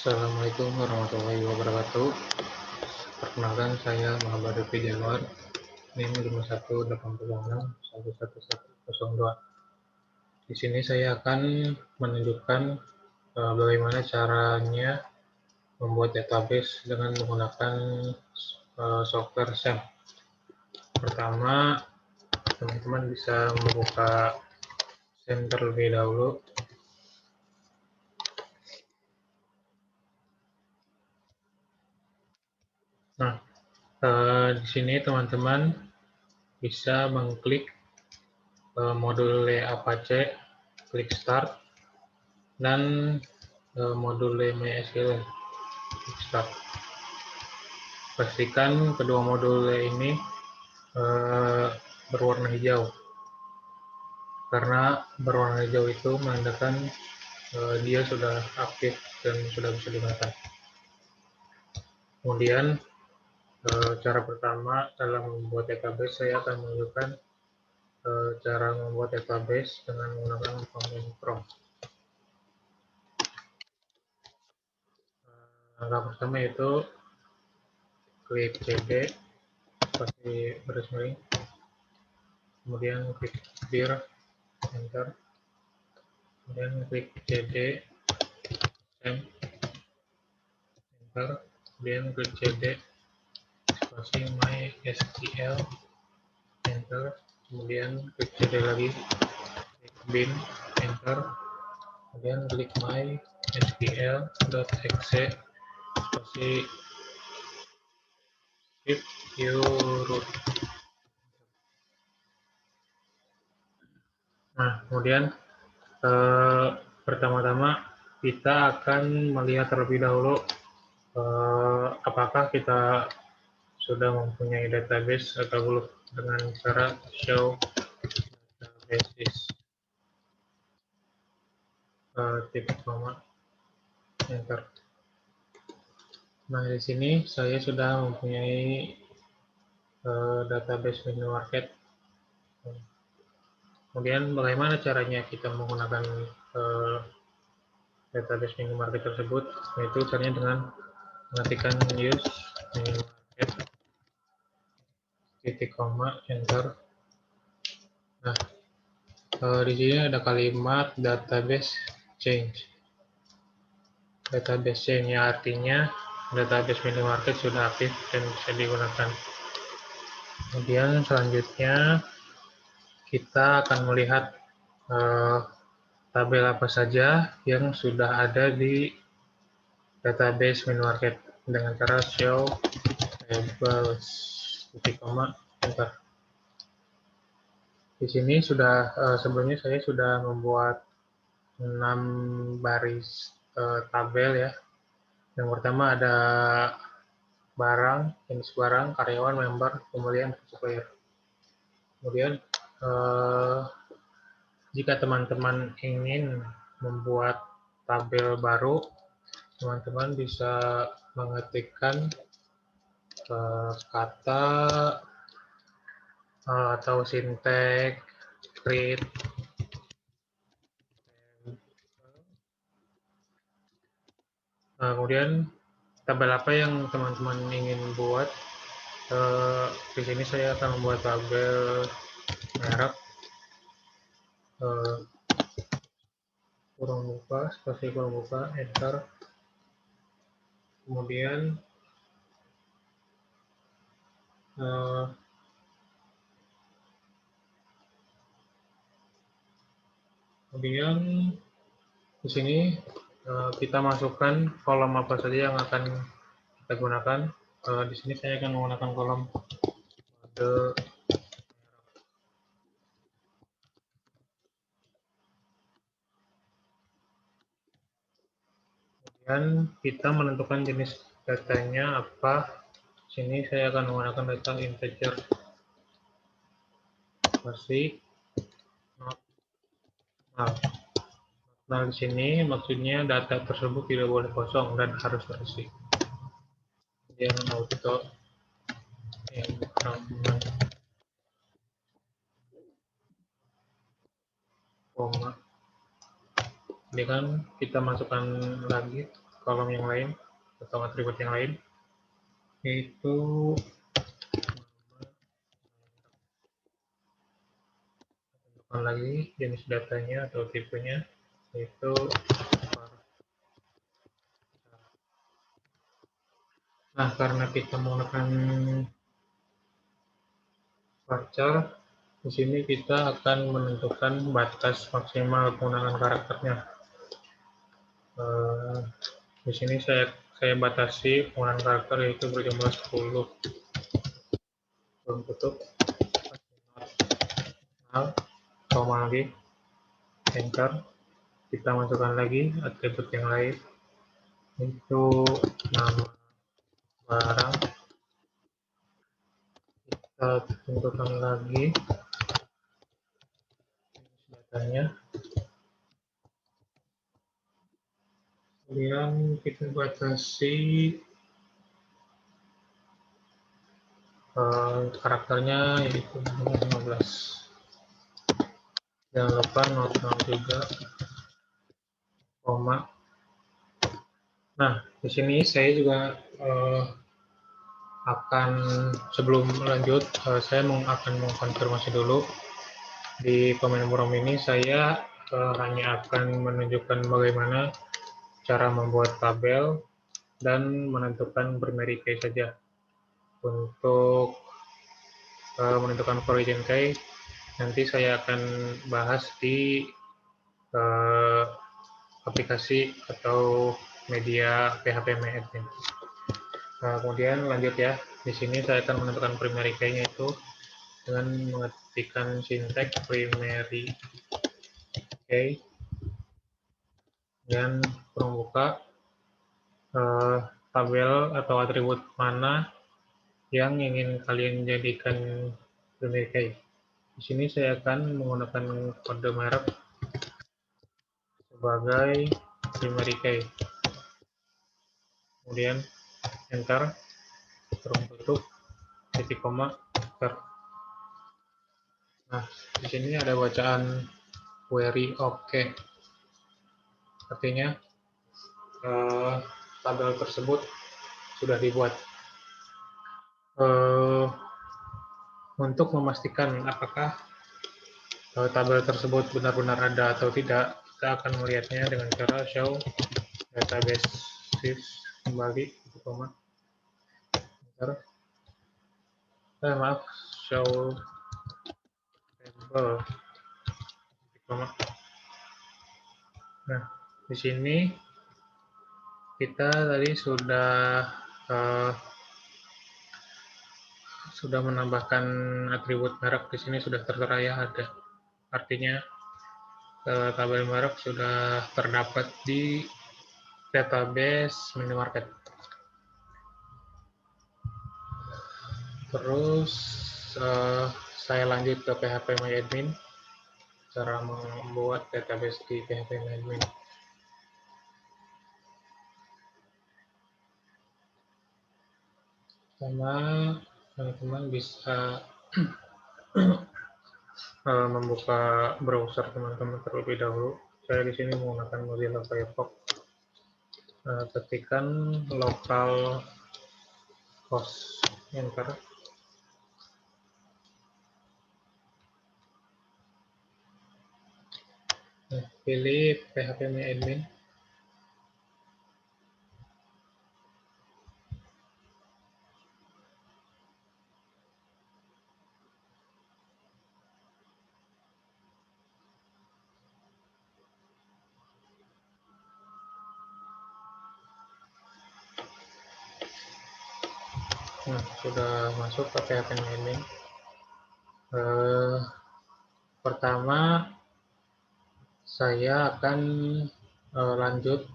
Assalamualaikum warahmatullahi wabarakatuh. Perkenalkan, saya Muhammad Rifki Januar, NIM 5186111102. Di sini saya akan menunjukkan bagaimana caranya membuat database dengan menggunakan software SAM. Pertama, teman-teman bisa membuka SAM terlebih dahulu. Nah, di sini teman-teman bisa mengklik modul Apache, klik Start, dan modul MySQL, klik Start. Pastikan kedua modul ini berwarna hijau, karena berwarna hijau itu menandakan dia sudah aktif dan sudah bisa digunakan. Kemudian cara pertama dalam membuat database, saya akan menunjukkan cara membuat database dengan menggunakan command prompt. Langkah pertama yaitu klik cd, pasti baris miring, kemudian klik dir, enter, kemudian klik cd, enter, kemudian klik cd, spasi mysql, enter, kemudian klik cd lagi, klik bin, enter, kemudian klik mysql.exe, spasi if you root. Nah, kemudian pertama-tama kita akan melihat terlebih dahulu apakah kita sudah mempunyai database atau belum, dengan cara show databases, titik koma, enter. Nah, di sini saya sudah mempunyai database minimarket. Kemudian bagaimana caranya kita menggunakan database minimarket tersebut, yaitu caranya dengan mengetikkan use minimarket, titik koma, enter. Nah, di sini ada kalimat database change. Database change artinya database minimarket sudah aktif dan bisa digunakan. Kemudian selanjutnya kita akan melihat tabel apa saja yang sudah ada di database minimarket dengan cara show tables, titik koma, enter. Di sini sudah sebelumnya saya sudah membuat 6 baris tabel ya. Yang pertama ada barang, jenis barang, karyawan, member, kemudian supplier. Kemudian jika teman-teman ingin membuat tabel baru, teman-teman bisa mengetikkan kata atau sintek create. Kemudian tabel apa yang teman-teman ingin buat? Di sini saya akan membuat tabel merek, kurung buka, spasi kurung buka, enter. Kemudian di sini kita masukkan kolom apa saja yang akan kita gunakan. Di sini saya akan menggunakan kolom kode. Kemudian kita menentukan jenis datanya apa. Sini saya akan menggunakan data integer. Masih not null. Nah, di sini maksudnya data tersebut tidak boleh kosong dan harus terisi. Kemudian auto increment, koma. Ini kan kita masukkan lagi kolom yang lain atau atribut yang lain, yaitu tentukan lagi jenis datanya atau tipenya, yaitu nah karena kita menggunakan varchar, di sini kita akan menentukan batas maksimal penggunaan karakternya. Di sini saya batasi penggunaan karakter yaitu berjumlah 10. Belum tutup. Nah, koma lagi, enter. Kita masukkan lagi atribut yang lain, itu nama barang. Kita tentukan lagi datanya. Kemudian kita batasi karakternya yaitu 15. Jangan lupa not juga, koma. Nah, di sini saya juga akan sebelum lanjut, saya akan mengkonfirmasi dulu di pemain forum ini. Saya hanya akan menunjukkan bagaimana cara membuat tabel dan menentukan primary key saja. Untuk menentukan origin key nanti saya akan bahas di aplikasi atau media PHP MyAdmin. Kemudian lanjut ya, di sini saya akan menentukan primary key-nya itu dengan mengetikkan sintek primary key dan kurung buka tabel atau atribut mana yang ingin kalian jadikan primary key. Di sini saya akan menggunakan kode merek sebagai primary key. Kemudian enter, kurung tutup, titik koma, enter. Nah, di sini ada bacaan query OK. Artinya tabel tersebut sudah dibuat. Untuk memastikan apakah tabel tersebut benar-benar ada atau tidak, kita akan melihatnya dengan cara show database kembali, koma, maaf, show table, koma. Nah, di sini kita tadi sudah menambahkan atribut merek. Di sini sudah tertera ya, ada. Artinya tabel merek sudah terdapat di database minimarket. Terus saya lanjut ke PHP MyAdmin, cara membuat database di PHP MyAdmin. Pertama, teman-teman bisa membuka browser teman-teman terlebih dahulu. Saya di sini menggunakan Mozilla Firefox. Ketikkan localhost, enter. Pilih PHP MyAdmin. Nah, sudah masuk ke PHP MyAdmin. Pertama, saya akan lanjut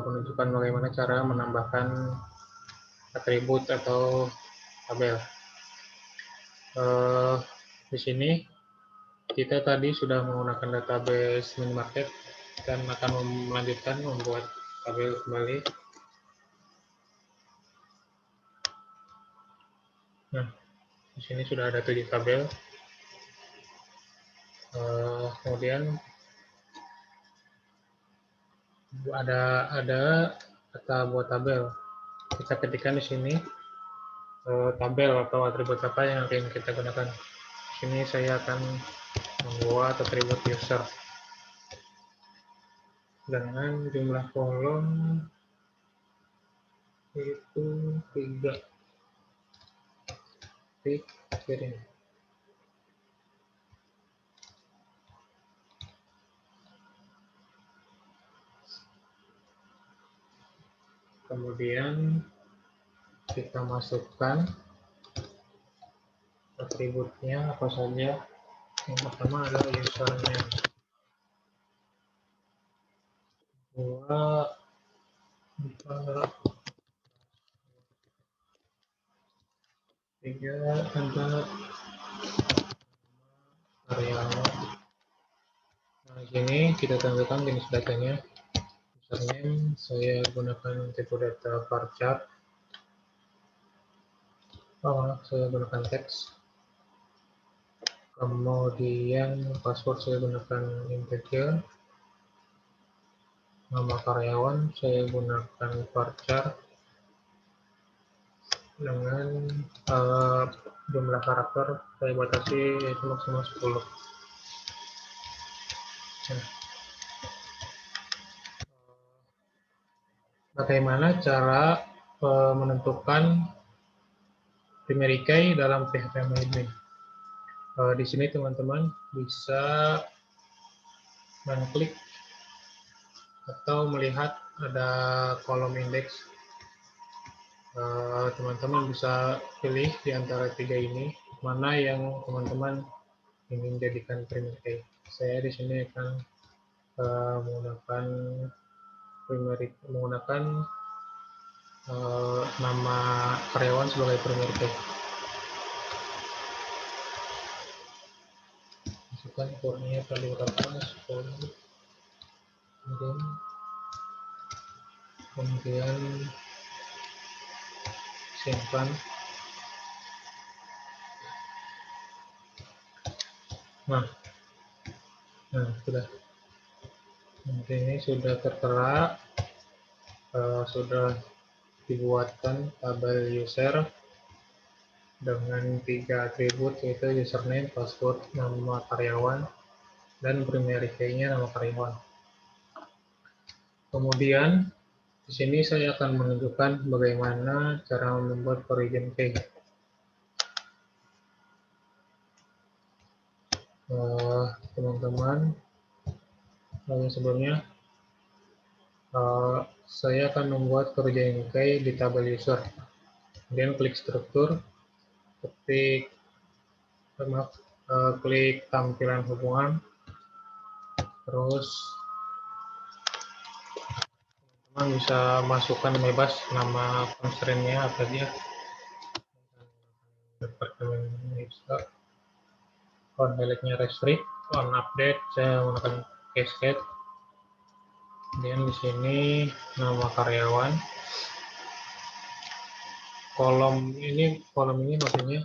menunjukkan bagaimana cara menambahkan atribut atau tabel. Di sini kita tadi sudah menggunakan database minimarket dan akan melanjutkan membuat tabel kembali. Nah, di sini sudah ada 7 tabel. Kemudian ada kata buat tabel. Kita ketikkan di sini tabel atau atribut apa yang akan kita gunakan. Di sini saya akan membuat atribut user dengan jumlah kolom itu 3 klik kirim. Kemudian kita masukkan atributnya apa saja. Yang pertama adalah username. 2, 4, 3 ada karyawan. Nah, di sini kita tentukan jenis datanya. Username saya gunakan tipe data varchar. Saya gunakan teks. Kemudian password saya gunakan integer. Nama karyawan saya gunakan varchar dengan jumlah karakter saya batasi yaitu maksimal 10. Nah, bagaimana cara menentukan primary key dalam PHP MyAdmin? Di sini teman-teman bisa mengklik atau melihat ada kolom indeks. Teman-teman bisa pilih di antara 3 ini mana yang teman-teman ingin jadikan primary key. Saya di sini akan menggunakan nama karyawan sebagai primary key. Masukkan core-nya tadi berapa? 10. Kemudian simpan. Nah sudah. Nanti ini sudah tertera, sudah dibuatkan tabel user dengan 3 atribut yaitu username, password, nama karyawan, dan primary key-nya nama karyawan. Kemudian di sini saya akan menunjukkan bagaimana cara membuat origin key. Teman-teman, sebelumnya saya akan membuat origin key di tabel user. Kemudian klik struktur, klik tampilan hubungan, terus teman bisa masukkan bebas nama constraint-nya apa aja. Departemen bisa on highlight-nya restrict, on update saya menggunakan cascade. Kemudian di sini nama karyawan. Kolom ini maksudnya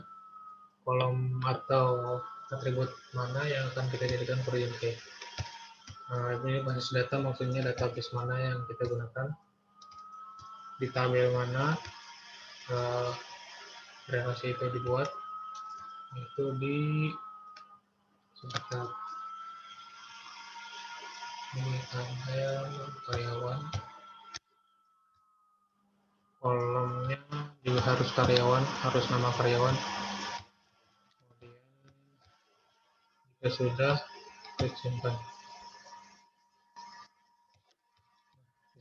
kolom atau atribut mana yang akan kita jadikan origin key. Ini basis data maksudnya database mana yang kita gunakan, di tabel mana relasi itu dibuat, itu di sebentar, ini tabel karyawan, kolomnya juga harus karyawan, harus nama karyawan. Kemudian jika sudah, klik simpan.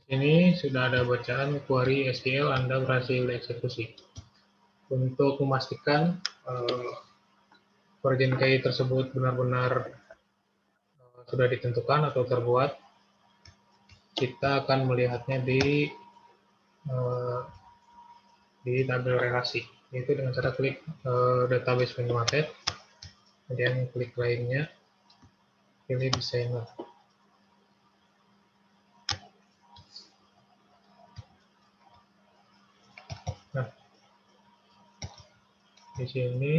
Di sini sudah ada bacaan query SQL Anda berhasil dieksekusi. Untuk memastikan origin key tersebut benar-benar sudah ditentukan atau terbuat, kita akan melihatnya di tabel relasi, yaitu dengan cara klik database menu market, kemudian klik lainnya, pilih designer. Nah, di sini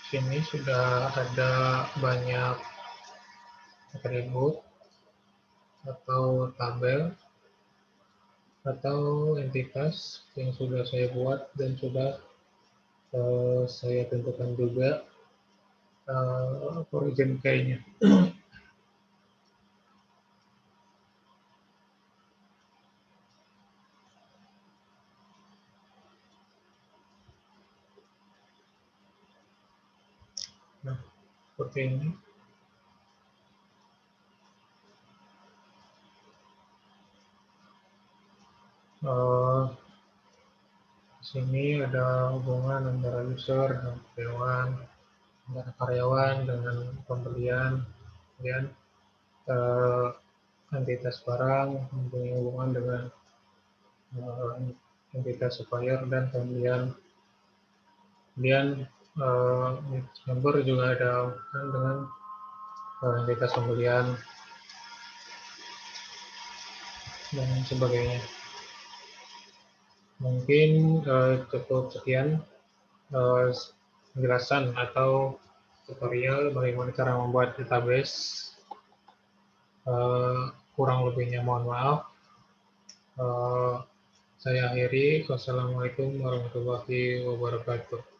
sini sudah ada banyak atribut atau tabel atau entitas yang sudah saya buat dan sudah saya tentukan juga origin key-nya. Nah, seperti ini. Di sini ada hubungan antara user dan karyawan, antara karyawan dengan pembelian, kemudian entitas barang mempunyai hubungan dengan entitas supplier dan pembelian. Kemudian member juga ada hubungan dengan entitas pembelian dan sebagainya. Mungkin cukup sekian penjelasan atau tutorial bagaimana cara membuat database. Kurang lebihnya mohon maaf. Saya akhiri. Wassalamualaikum warahmatullahi wabarakatuh.